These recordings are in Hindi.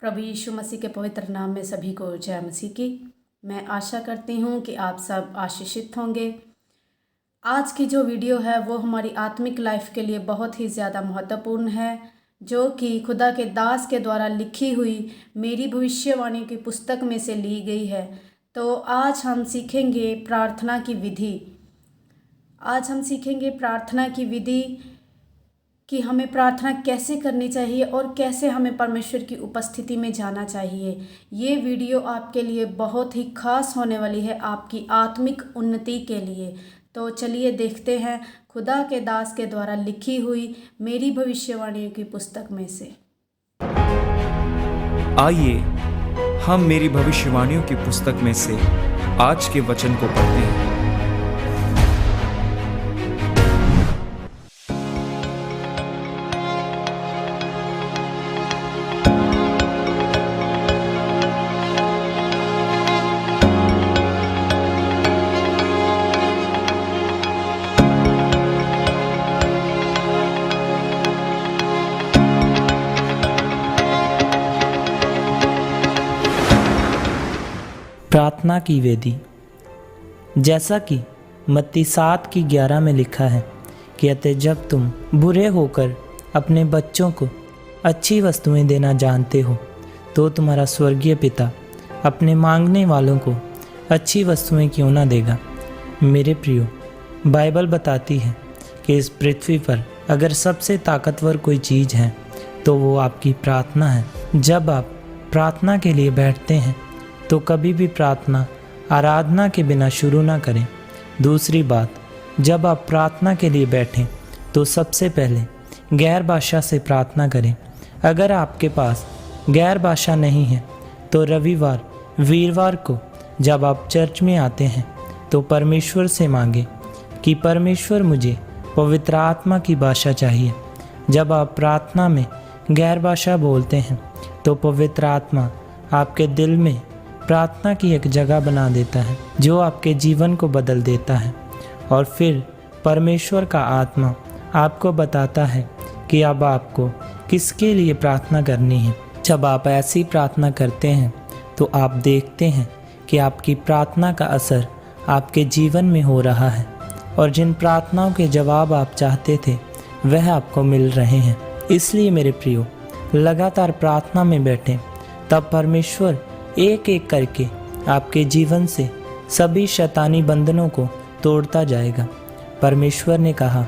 प्रभु यीशु मसीह के पवित्र नाम में सभी को जय मसीह की। मैं आशा करती हूँ कि आप सब आशीषित होंगे। आज की जो वीडियो है वो हमारी आत्मिक लाइफ के लिए बहुत ही ज़्यादा महत्वपूर्ण है, जो कि खुदा के दास के द्वारा लिखी हुई मेरी भविष्यवाणी की पुस्तक में से ली गई है। तो आज हम सीखेंगे प्रार्थना की विधि। आज हम सीखेंगे प्रार्थना की विधि कि हमें प्रार्थना कैसे करनी चाहिए और कैसे हमें परमेश्वर की उपस्थिति में जाना चाहिए। ये वीडियो आपके लिए बहुत ही खास होने वाली है, आपकी आत्मिक उन्नति के लिए। तो चलिए देखते हैं खुदा के दास के द्वारा लिखी हुई मेरी भविष्यवाणियों की पुस्तक में से। आइए हम मेरी भविष्यवाणियों की पुस्तक में से आज के वचन को पढ़ते हैं। प्रार्थना की विधि। जैसा कि मत्ती 7:11 में लिखा है कि अतः जब तुम बुरे होकर अपने बच्चों को अच्छी वस्तुएं देना जानते हो, तो तुम्हारा स्वर्गीय पिता अपने मांगने वालों को अच्छी वस्तुएं क्यों ना देगा। मेरे प्रियो, बाइबल बताती है कि इस पृथ्वी पर अगर सबसे ताकतवर कोई चीज़ है तो वो आपकी प्रार्थना है। जब आप प्रार्थना के लिए बैठते हैं तो कभी भी प्रार्थना आराधना के बिना शुरू ना करें। दूसरी बात, जब आप प्रार्थना के लिए बैठें तो सबसे पहले गैर भाषा से प्रार्थना करें। अगर आपके पास गैर भाषा नहीं है तो रविवार वीरवार को जब आप चर्च में आते हैं तो परमेश्वर से मांगें कि परमेश्वर मुझे पवित्र आत्मा की भाषा चाहिए। जब आप प्रार्थना में गैर भाषा बोलते हैं तो पवित्र आत्मा आपके दिल में प्रार्थना की एक जगह बना देता है जो आपके जीवन को बदल देता है, और फिर परमेश्वर का आत्मा आपको बताता है कि अब आपको किसके लिए प्रार्थना करनी है। जब आप ऐसी प्रार्थना करते हैं तो आप देखते हैं कि आपकी प्रार्थना का असर आपके जीवन में हो रहा है, और जिन प्रार्थनाओं के जवाब आप चाहते थे वह आपको मिल रहे हैं। इसलिए मेरे प्रियो, लगातार प्रार्थना में बैठें, तब परमेश्वर एक एक करके आपके जीवन से सभी शैतानी बंधनों को तोड़ता जाएगा। परमेश्वर ने कहा,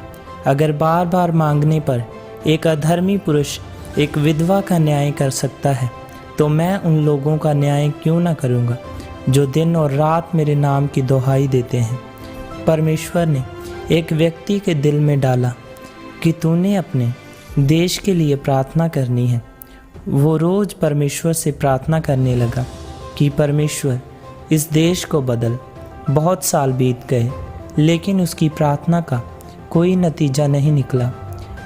अगर बार बार मांगने पर एक अधर्मी पुरुष एक विधवा का न्याय कर सकता है, तो मैं उन लोगों का न्याय क्यों ना करूँगा जो दिन और रात मेरे नाम की दुहाई देते हैं। परमेश्वर ने एक व्यक्ति के दिल में डाला कि तूने अपने देश के लिए प्रार्थना करनी है। वो रोज़ परमेश्वर से प्रार्थना करने लगा कि परमेश्वर इस देश को बदल। बहुत साल बीत गए लेकिन उसकी प्रार्थना का कोई नतीजा नहीं निकला।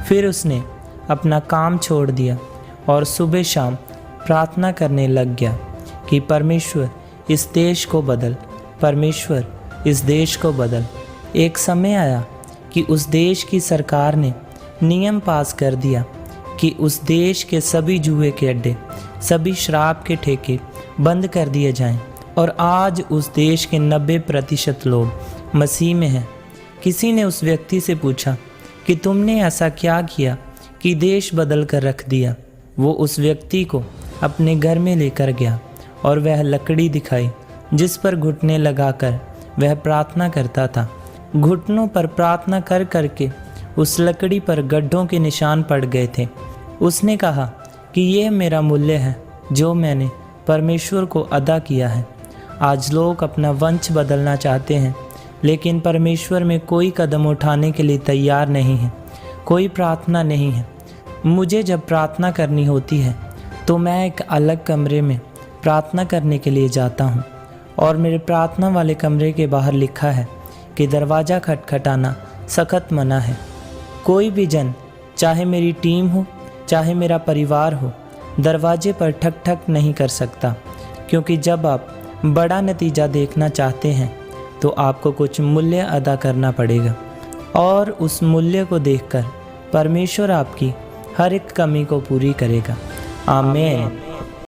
फिर उसने अपना काम छोड़ दिया और सुबह शाम प्रार्थना करने लग गया कि परमेश्वर इस देश को बदल, परमेश्वर इस देश को बदल। एक समय आया कि उस देश की सरकार ने नियम पास कर दिया कि उस देश के सभी जुए के अड्डे, सभी शराब के ठेके बंद कर दिए जाएं, और आज उस देश के 90% लोग मसीह में हैं। किसी ने उस व्यक्ति से पूछा कि तुमने ऐसा क्या किया कि देश बदल कर रख दिया। वो उस व्यक्ति को अपने घर में लेकर गया और वह लकड़ी दिखाई जिस पर घुटने लगाकर वह प्रार्थना करता था। घुटनों पर प्रार्थना कर करके उस लकड़ी पर गड्ढों के निशान पड़ गए थे। उसने कहा कि यह मेरा मूल्य है जो मैंने परमेश्वर को अदा किया है। आज लोग अपना वंश बदलना चाहते हैं लेकिन परमेश्वर में कोई कदम उठाने के लिए तैयार नहीं है, कोई प्रार्थना नहीं है। मुझे जब प्रार्थना करनी होती है तो मैं एक अलग कमरे में प्रार्थना करने के लिए जाता हूँ, और मेरे प्रार्थना वाले कमरे के बाहर लिखा है कि दरवाज़ा खटखटाना सख्त मना है। कोई भी जन, चाहे मेरी टीम हो चाहे मेरा परिवार हो, दरवाजे पर ठक ठक नहीं कर सकता, क्योंकि जब आप बड़ा नतीजा देखना चाहते हैं तो आपको कुछ मूल्य अदा करना पड़ेगा, और उस मूल्य को देखकर परमेश्वर आपकी हर एक कमी को पूरी करेगा। आमीन।